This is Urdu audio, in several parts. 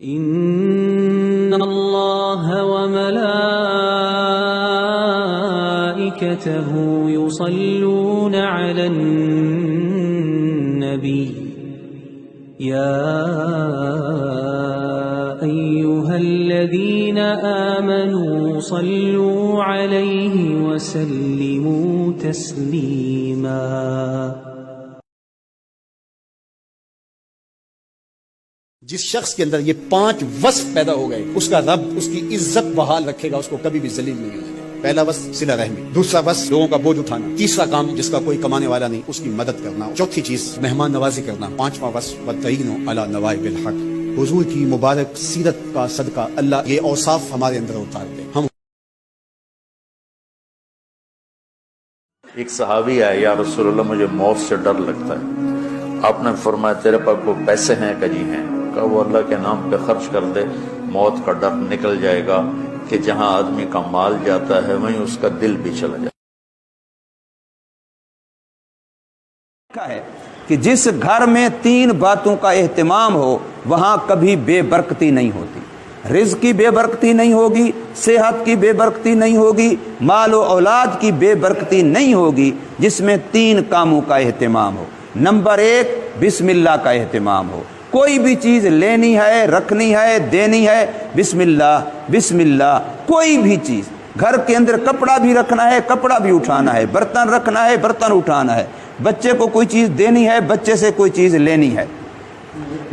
إن الله وملائكته يصلون على النبي يا أيها الذين آمنوا صلوا عليه وسلموا تسليما. جس شخص کے اندر یہ 5 وصف پیدا ہو گئے اس کا رب اس کی عزت بحال رکھے گا، اس کو کبھی بھی ذلیل نہیں ہونے دے گا۔ پہلا وصف صلہ رحمی، دوسرا وصف لوگوں کا بوجھ اٹھانا، تیسرا کام جس کا کوئی کمانے والا نہیں اس کی مدد کرنا، چوتھی چیز مہمان نوازی کرنا، پانچواں وصف والتعین علی نوائب الحق۔ حضور کی مبارک سیرت کا صدقہ اللہ یہ اوصاف ہمارے اندر اتار دے۔ ہم ایک صحابی آیا، یا رسول اللہ مجھے موت سے ڈر لگتا ہے۔ آپ نے فرمایا تیرے پاس کوئی پیسے ہیں کہ جی ہیں؟ کہا وہ اللہ کے نام پہ خرچ کر دے، موت کا ڈر نکل جائے گا کہ جہاں آدمی کا مال جاتا ہے وہیں اس کا دل بھی چلا جائے۔ ہے کہ جس گھر میں 3 باتوں کا اہتمام ہو وہاں کبھی بے برکتی نہیں ہوتی۔ رزق کی بے برکتی نہیں ہوگی، صحت کی بے برکتی نہیں ہوگی، مال و اولاد کی بے برکتی نہیں ہوگی، جس میں 3 کاموں کا اہتمام ہو۔ نمبر 1 بسم اللہ کا اہتمام ہو۔ کوئی بھی چیز لینی ہے، رکھنی ہے، دینی ہے، بسم اللہ بسم اللہ۔ کوئی بھی چیز، گھر کے اندر کپڑا بھی رکھنا ہے، کپڑا بھی اٹھانا ہے، برتن رکھنا ہے، برتن اٹھانا ہے، بچے کو کوئی چیز دینی ہے، بچے سے کوئی چیز لینی ہے،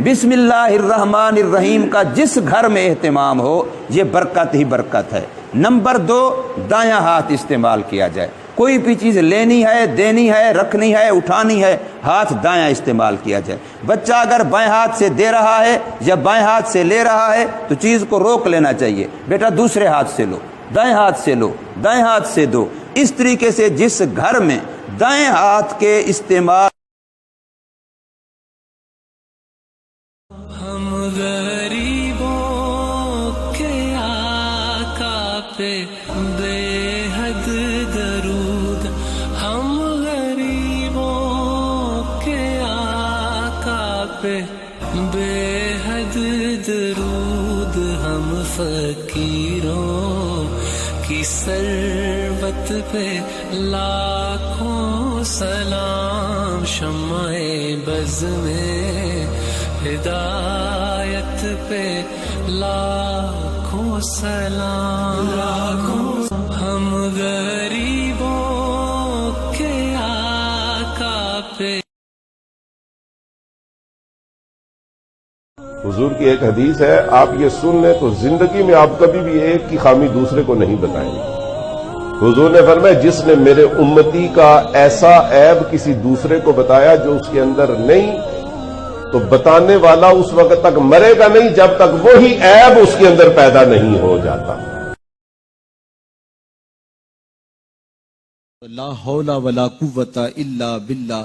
بسم اللہ الرحمن الرحیم کا جس گھر میں اہتمام ہو یہ برکت ہی برکت ہے۔ نمبر 2 دایاں ہاتھ استعمال کیا جائے۔ کوئی بھی چیز لینی ہے، دینی ہے، رکھنی ہے، اٹھانی ہے، ہاتھ دایاں استعمال کیا جائے۔ بچہ اگر بائیں ہاتھ سے دے رہا ہے یا بائیں ہاتھ سے لے رہا ہے تو چیز کو روک لینا چاہیے، بیٹا دوسرے ہاتھ سے لو، دائیں ہاتھ سے لو، دائیں ہاتھ سے دو۔ اس طریقے سے جس گھر میں دائیں ہاتھ کے استعمال ہم غریبوں کے آقا پہ بے حد درود، ہم غریبوں کے آقا پہ بے حد درود، ہم فقیروں کی ثروت پہ لاکھوں سلام، شمع بز میں ہدایت پہ لاکھوں سلام، ہم غریبوں کے آقا پہ۔ حضور کی ایک حدیث ہے، آپ یہ سن لیں تو زندگی میں آپ کبھی بھی ایک کی خامی دوسرے کو نہیں بتائیں گے۔ حضور نے فرمایا جس نے میرے امتی کا ایسا عیب کسی دوسرے کو بتایا جو اس کے اندر نہیں تو بتانے والا اس وقت تک مرے گا نہیں جب تک وہی عیب اس کے اندر پیدا نہیں ہو جاتا۔ لا حول ولا قوت الا باللہ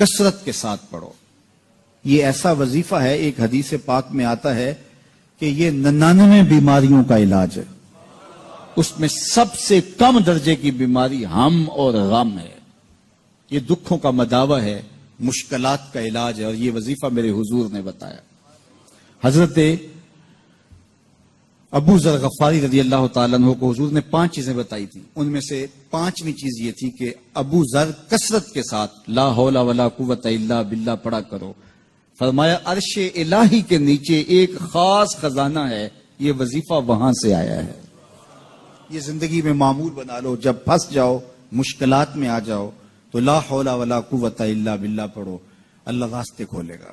کثرت کے ساتھ پڑھو۔ یہ ایسا وظیفہ ہے، ایک حدیث پاک میں آتا ہے کہ یہ 99 بیماریوں کا علاج ہے، اس میں سب سے کم درجے کی بیماری ہم اور غم ہے، یہ دکھوں کا مداوع ہے، مشکلات کا علاج ہے، اور یہ وظیفہ میرے حضور نے بتایا۔ حضرت ابو ذر غفاری رضی اللہ تعالیٰ عنہ کو حضور نے 5 چیزیں بتائی تھی، ان میں سے 5ویں چیز یہ تھی کہ ابو ذر کثرت کے ساتھ لا حول ولا قوت الا باللہ پڑھا کرو۔ فرمایا عرش الہی کے نیچے ایک خاص خزانہ ہے، یہ وظیفہ وہاں سے آیا ہے۔ یہ زندگی میں معمول بنا لو، جب پھنس جاؤ، مشکلات میں آ جاؤ تو لا حول ولا قوت الا باللہ پڑھو، اللہ راستے کھولے گا۔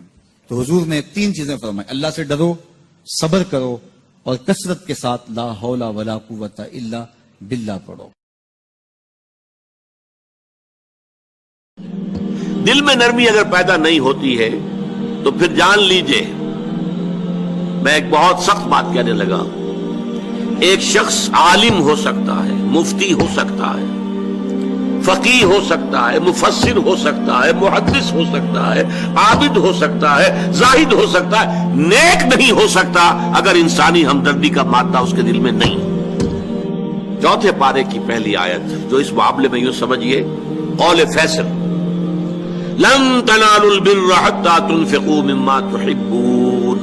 تو حضور نے 3 چیزیں فرمائی، اللہ سے ڈرو، صبر کرو، اور کثرت کے ساتھ لا حول ولا قوت الا باللہ پڑھو۔ دل میں نرمی اگر پیدا نہیں ہوتی ہے تو پھر جان لیجئے، میں ایک بہت سخت بات کہنے لگا، ایک شخص عالم ہو سکتا ہے، مفتی ہو سکتا ہے، فقیہ ہو سکتا ہے، مفسر ہو سکتا ہے، محدث ہو سکتا ہے، عابد ہو سکتا ہے، زاہد ہو سکتا ہے، نیک نہیں ہو سکتا اگر انسانی ہمدردی کا مادہ اس کے دل میں نہیں۔ 4 پارے کی پہلی آیت جو اس معاملے میں یوں سمجھیے، قول فیصل، لن تنالوا البر حتى تنفقوا مما تحبون۔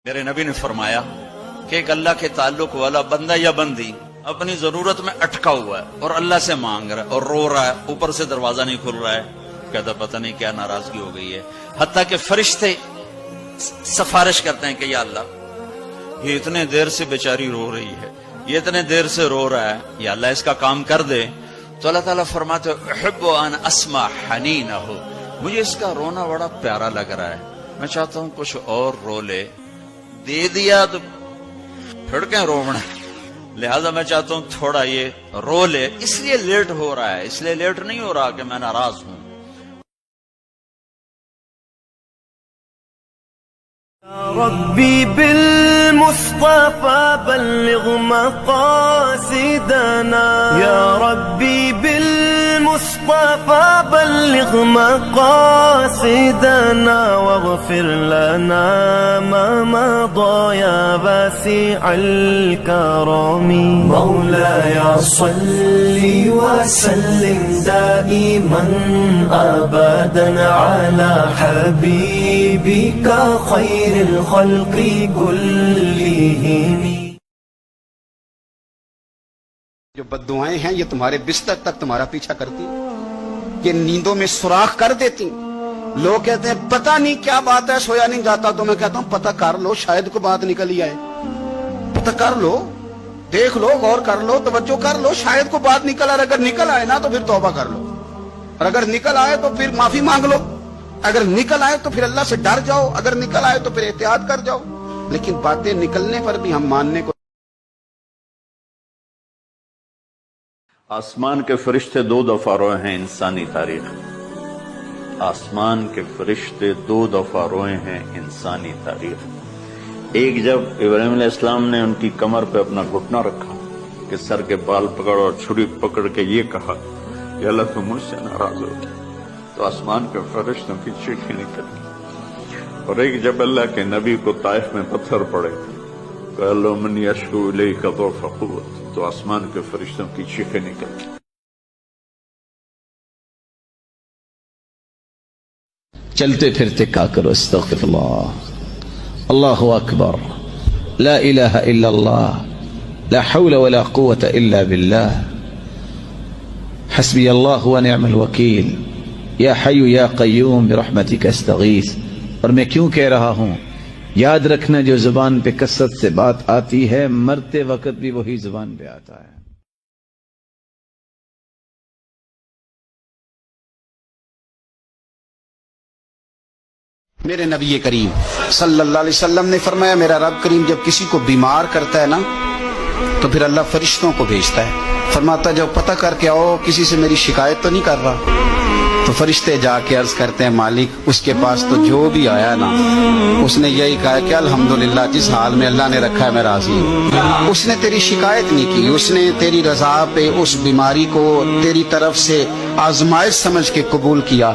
میرے نبی نے فرمایا کہ ایک اللہ کے تعلق والا بندہ یا بندی اپنی ضرورت میں اٹکا ہوا ہے اور اللہ سے مانگ رہا ہے اور رو رہا ہے، اوپر سے دروازہ نہیں کھل رہا ہے، کہتا پتہ نہیں کیا ناراضگی ہو گئی ہے، حتیٰ کہ فرشتے سفارش کرتے ہیں کہ یا اللہ یہ اتنے دیر سے بیچاری رو رہی ہے، یہ اتنے دیر سے رو رہا ہے، یا اللہ اس کا کام کر دے. تو اللہ تعالیٰ فرماتے احب ان اسمع حنینہ، مجھے اس کا رونا بڑا پیارا لگ رہا ہے، میں چاہتا ہوں کچھ اور رو لے. دے دیا تو پھر کہیں رونا، لہذا میں چاہتا ہوں تھوڑا یہ رو لے، اس لیے لیٹ ہو رہا ہے، اس لیے لیٹ نہیں ہو رہا کہ میں ناراض ہوں. ربي بالمصطفى بلغ مقاصدنا، يا ربي بالمصطفى بلغ مقاصدنا، واغفر لنا ما مضى يا واسع الكرم. مولاي صل وسلم دائما أبدا على حبيبك خير الخلق كلهم. جو بددعائیں ہیں یہ تمہارے بستر تک تمہارا پیچھا کرتی، یہ نیندوں میں سوراخ کر دیتی. لوگ کہتے ہیں پتہ نہیں کیا بات ہے، سویا نہیں جاتا. تو میں کہتا ہوں پتہ کر لو، شاید کو بات نکل ہی آئے. پتہ کر لو، دیکھ لو، غور کر لو، توجہ کر لو، شاید کو بات نکل آئے. اگر نکل آئے نا تو پھر توبہ کر لو، اور اگر نکل آئے تو پھر معافی مانگ لو. اگر نکل آئے تو پھر اللہ سے ڈر جاؤ، اگر نکل آئے تو پھر احتیاط کر جاؤ. لیکن باتیں نکلنے پر بھی ہم ماننے کو. آسمان کے فرشتے 2 دفعہ روئے ہیں انسانی تاریخ. آسمان کے فرشتے 2 دفعہ روئے ہیں انسانی تاریخ. ایک جب ابراہیم علیہ السلام نے ان کی کمر پہ اپنا گھٹنا رکھا کہ سر کے بال پکڑ اور چھری پکڑ کے یہ کہا کہ اللہ تم مجھ سے ناراض ہو، تو آسمان کے فرشتوں کی چیخیں نکلی. اور ایک جب اللہ کے نبی کو طائف میں پتھر پڑے کہ اللہ من یشکو الیک ضعف قوت، تو آسمان کے فرشتوں کی چیخیں نکلی. چلتے پھرتے کہا کرو استغفر اللہ، اللہ اکبر، لا الہ الا اللہ، لا حول ولا قوة الا باللہ، حسبی اللہ ونعم الوکیل، یا حی یا قیوم برحمتک استغیث. اور میں کیوں کہہ رہا ہوں، یاد رکھنا جو زبان پہ کثرت سے بات آتی ہے مرتے وقت بھی وہی زبان پہ آتا ہے. میرے نبی کریم صلی اللہ علیہ وسلم نے فرمایا میرا رب کریم جب کسی کو بیمار کرتا ہے نا تو پھر اللہ فرشتوں کو بھیجتا ہے. فرماتا جب پتہ کر کے آؤ کسی سے میری شکایت تو نہیں کر رہا. تو فرشتے جا کے عرض کرتے ہیں مالک اس کے پاس تو جو بھی آیا نا اس نے یہی کہا کہ الحمدللہ جس حال میں اللہ نے رکھا ہے میں راضی ہوں. اس نے تیری شکایت نہیں کی، اس نے تیری رضا پہ اس بیماری کو تیری طرف سے آزمائش سمجھ کے قبول کیا.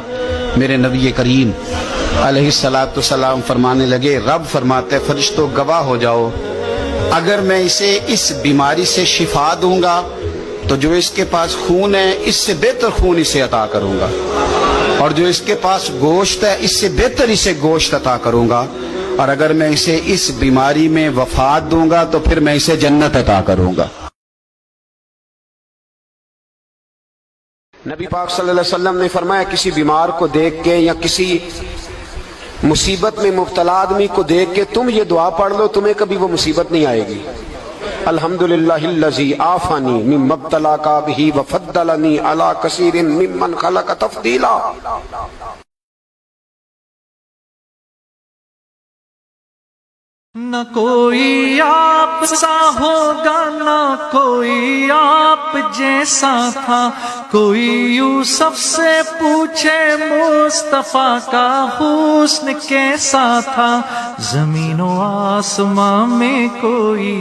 میرے نبی کریم علیہ الصلوۃ والسلام فرمانے لگے رب فرماتے فرشتوں گواہ ہو جاؤ اگر میں اسے اس بیماری سے شفا دوں گا تو جو اس کے پاس خون ہے اس سے بہتر خون اسے عطا کروں گا، اور جو اس کے پاس گوشت ہے اس سے بہتر اسے گوشت عطا کروں گا، اور اگر میں اسے اس بیماری میں وفات دوں گا تو پھر میں اسے جنت عطا کروں گا. نبی پاک صلی اللہ علیہ وسلم نے فرمایا کسی بیمار کو دیکھ کے یا کسی مصیبت میں مبتلا آدمی کو دیکھ کے تم یہ دعا پڑھ لو تمہیں کبھی وہ مصیبت نہیں آئے گی. الحمدللہ الذی عافانی مما ابتلاک بہ وفضلنی علی کثیر ممن خلق تفضیلا. نہ کوئی آپ سا ہوگا نہ کوئی آپ جیسا تھا، کوئی یوسف سے پوچھے مصطفیٰ کا حسن کیسا تھا، زمین و آسمان میں کوئی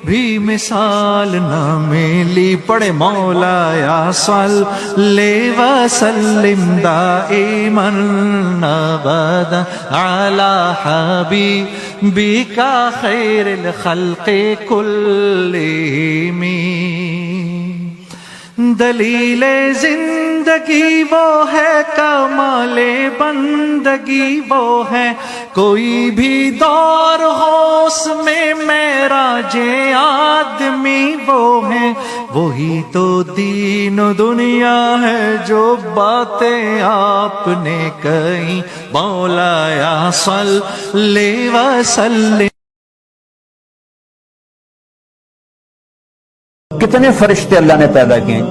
بھی مثال نہ ملی. پڑھے مولایا صلی وسلم دائما ابدا علی حبیبک خیر الخلق کلہم. دلیل زندگی وہ ہے، کمال بندگی وہ ہے، کوئی بھی دور ہو اس میں معراج آدمی وہ ہے، وہی تو دین و دنیا ہے جو باتیں آپ نے کہیں، مولایا صلی وسلم۔ کتنے فرشتے اللہ نے پیدا کیے؟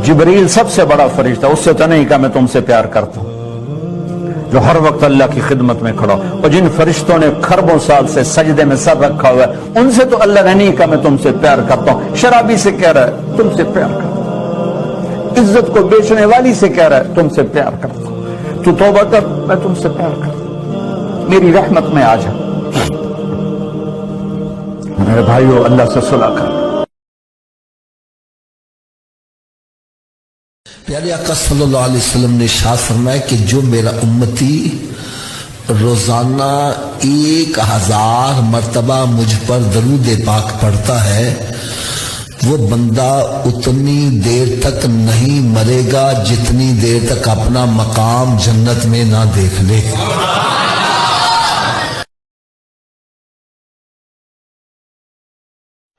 جبریل سب سے بڑا فرشتہ، اس سے تو نہیں کہا میں تم سے پیار کرتا ہوں، جو ہر وقت اللہ کی خدمت میں کھڑا، اور جن فرشتوں نے خربوں سال سے سجدے میں سر رکھا ہوا ہے، ان سے تو اللہ نے نہیں کہا میں تم سے پیار کرتا ہوں۔ شرابی سے کہہ رہا ہے تم سے پیار کرتا ہوں، عزت کو بیچنے والی سے کہہ رہا ہے تم سے پیار کرتا ہوں، تو توبہ کر میں تم سے پیار کرتا ہوں، میری رحمت میں آ جا۔ میرے بھائیو، اللہ سے صلح کر۔ پیارے آقا صلی اللہ علیہ وسلم نے ارشاد فرمایا کہ جو میرا امتی روزانہ 1000 مرتبہ مجھ پر درود پاک پڑھتا ہے، وہ بندہ اتنی دیر تک نہیں مرے گا جتنی دیر تک اپنا مقام جنت میں نہ دیکھ لے۔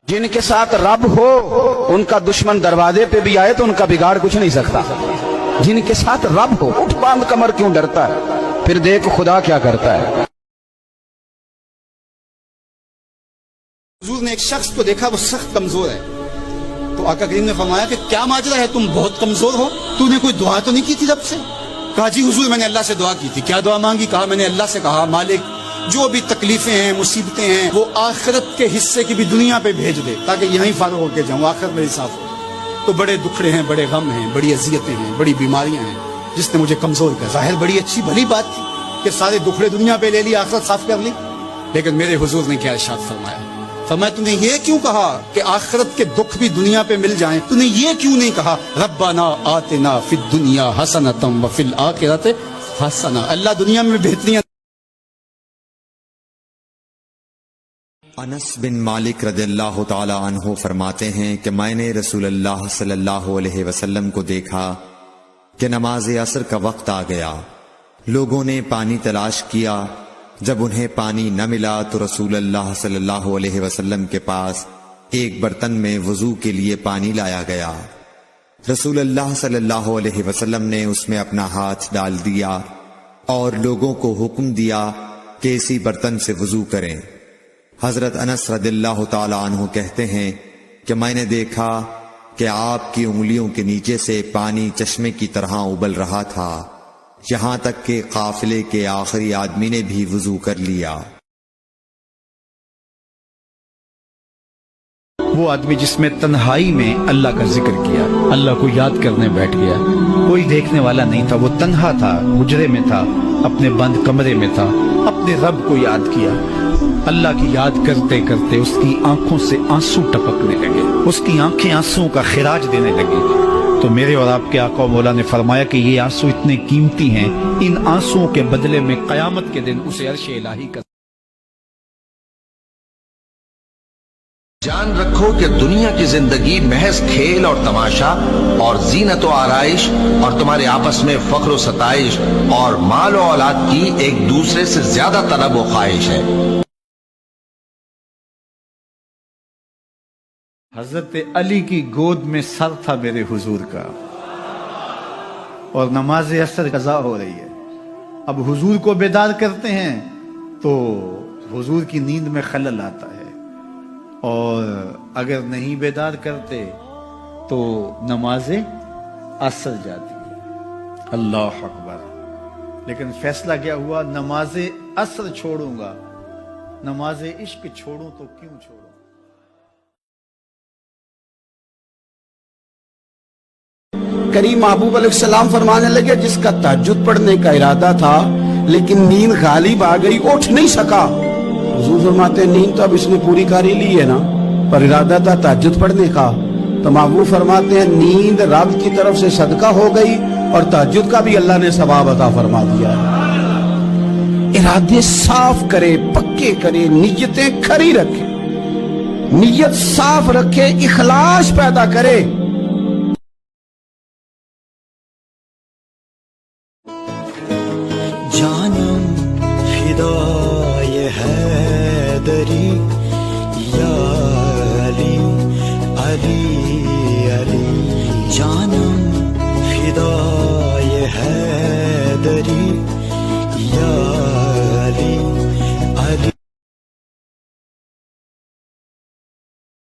جن کے ساتھ رب ہو ان کا دشمن دروازے پہ بھی آئے تو ان کا بگاڑ کچھ نہیں سکتا۔ جن کے ساتھ رب ہو، اٹھ باندھ کمر کیوں ڈرتا ہے؟ پھر دیکھ خدا کیا کرتا ہے۔ حضور نے ایک شخص کو دیکھا، وہ سخت کمزور ہے، تو آقا کریم نے فرمایا کہ کیا ماجرا ہے، تم بہت کمزور ہو، تو نے کوئی دعا تو نہیں کی تھی رب سے؟ کہا جی حضور میں نے اللہ سے دعا کی تھی۔ کیا دعا مانگی؟ کہا میں نے اللہ سے کہا مالک جو بھی تکلیفیں ہیں، مصیبتیں ہیں، وہ آخرت کے حصے کی بھی دنیا پہ بھیج دے تاکہ یہیں فارغ ہو کے جاؤں، آخرت میری صاف ہو۔ تو بڑے دکھڑے ہیں، بڑے غم ہیں، بڑی اذیتیں ہیں، بڑی بیماریاں ہیں، جس نے مجھے کمزور کیا۔ ظاہر بڑی اچھی بھلی بات تھی کہ سارے دکھڑے دنیا پہ لے لی، آخرت صاف کر لی، لیکن میرے حضور نے کیا ارشاد فرمایا؟ فرمایا تو نے یہ کیوں کہا کہ آخرت کے دکھ بھی دنیا پہ مل جائیں؟ تو نے یہ کیوں نہیں کہا ربنا آتنا فی الدنیا حسنۃ وفی الآخرۃ حسنہ؟ اللہ دنیا میں بہتریاں۔ انس بن مالک رضی اللہ تعالی عنہ فرماتے ہیں کہ میں نے رسول اللہ صلی اللہ علیہ وسلم کو دیکھا کہ نماز عصر کا وقت آ گیا، لوگوں نے پانی تلاش کیا، جب انہیں پانی نہ ملا تو رسول اللہ صلی اللہ علیہ وسلم کے پاس ایک برتن میں وضو کے لیے پانی لایا گیا۔ رسول اللہ صلی اللہ علیہ وسلم نے اس میں اپنا ہاتھ ڈال دیا اور لوگوں کو حکم دیا کہ اسی برتن سے وضو کریں۔ حضرت انس رضی اللہ تعالی عنہ کہتے ہیں کہ میں نے دیکھا کہ آپ کی انگلیوں کے نیچے سے پانی چشمے کی طرح ابل رہا تھا، یہاں تک کہ قافلے کے آخری آدمی نے بھی وضو کر لیا۔ وہ آدمی جس میں تنہائی میں اللہ کا ذکر کیا، اللہ کو یاد کرنے بیٹھ گیا، کوئی دیکھنے والا نہیں تھا، وہ تنہا تھا، حجرے میں تھا، اپنے بند کمرے میں تھا، اپنے رب کو یاد کیا۔ اللہ کی یاد کرتے کرتے اس کی آنکھوں سے آنسو ٹپکنے لگے، اس کی آنکھیں آنسو کا خراج دینے لگی۔ تو میرے اور آپ کے آقا و مولا نے فرمایا کہ یہ آنسو اتنے قیمتی ہیں، ان آنسوؤں کے بدلے میں قیامت کے دن اسے عرش الہی کا۔ جان رکھو کہ دنیا کی زندگی محض کھیل اور تماشا اور زینت و آرائش اور تمہارے آپس میں فخر و ستائش اور مال و اولاد کی ایک دوسرے سے زیادہ طلب و خواہش ہے۔ حضرت علی کی گود میں سر تھا میرے حضور کا، اور نماز عصر قضا ہو رہی ہے۔ اب حضور کو بیدار کرتے ہیں تو حضور کی نیند میں خلل آتا ہے، اور اگر نہیں بیدار کرتے تو نماز عصر جاتی ہے۔ اللہ اکبر۔ لیکن فیصلہ کیا ہوا؟ نماز عصر چھوڑوں گا، نماز عشق چھوڑوں تو کیوں چھوڑوں۔ کریم محبوب علیہ السلام فرمانے لگے جس کا تہجد پڑھنے کا ارادہ تھا لیکن نیند غالب آ گئی، اٹھ نہیں سکا۔ حضور فرماتے ہیں نیند تو اب اس نے پوری کر ہی لی ہے نا، پر ارادہ تھا تہجد پڑھنے کا۔ تو محبوب فرماتے ہیں نیند رب کی طرف سے صدقہ ہو گئی اور تہجد کا بھی اللہ نے ثواب عطا فرما دیا ہے۔ ارادے صاف کرے، پکے کرے، نیتیں کھری رکھے، نیت صاف رکھے، اخلاص پیدا کرے۔ حیدری یا علی علی.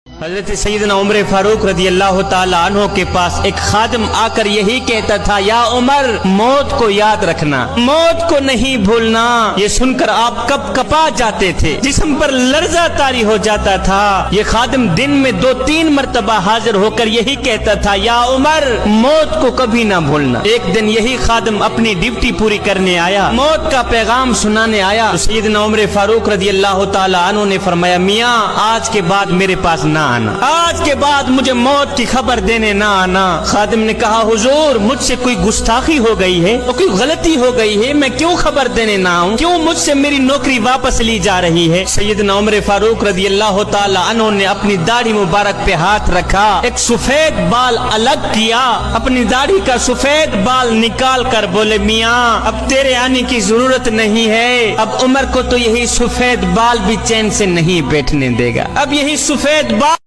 حضرت سیدنا عمر فاروق رضی اللہ تعالی عنہ کے پاس ایک خادم آ کر یہی کہتا تھا، یا عمر موت کو یاد رکھنا، موت کو نہیں بھولنا. یہ سن کر آپ کپ کپا جاتے تھے، جسم پر لرزہ طاری ہو جاتا تھا. یہ خادم دن میں 2-3 مرتبہ حاضر ہو کر یہی کہتا تھا، یا عمر موت کو کبھی نہ بھولنا. ایک دن یہی خادم اپنی ڈیوٹی پوری کرنے آیا، موت کا پیغام سنانے آیا. تو سیدنا عمر فاروق رضی اللہ تعالی عنہ نے فرمایا، میاں آج کے بعد میرے پاس نہ آنا، آج کے بعد مجھے موت کی خبر دینے نہ آنا. خادم نے کہا، حضور مجھ سے کوئی گستاخی ہو گئی ہے، کوئی غلطی ہو گئی ہے، میں کیوں خبر دینے نہ آؤں؟ کیوں مجھ سے میری نوکری واپس لی جا رہی ہے؟ سیدنا عمر فاروق رضی اللہ تعالی عنہ نے اپنی داڑھی مبارک پہ ہاتھ رکھا، ایک سفید بال الگ کیا، اپنی داڑھی کا سفید بال نکال کر بولے، میاں اب تیرے آنے کی ضرورت نہیں ہے، اب عمر کو تو یہی سفید بال بھی چین سے نہیں بیٹھنے دے گا، اب یہی سفید بال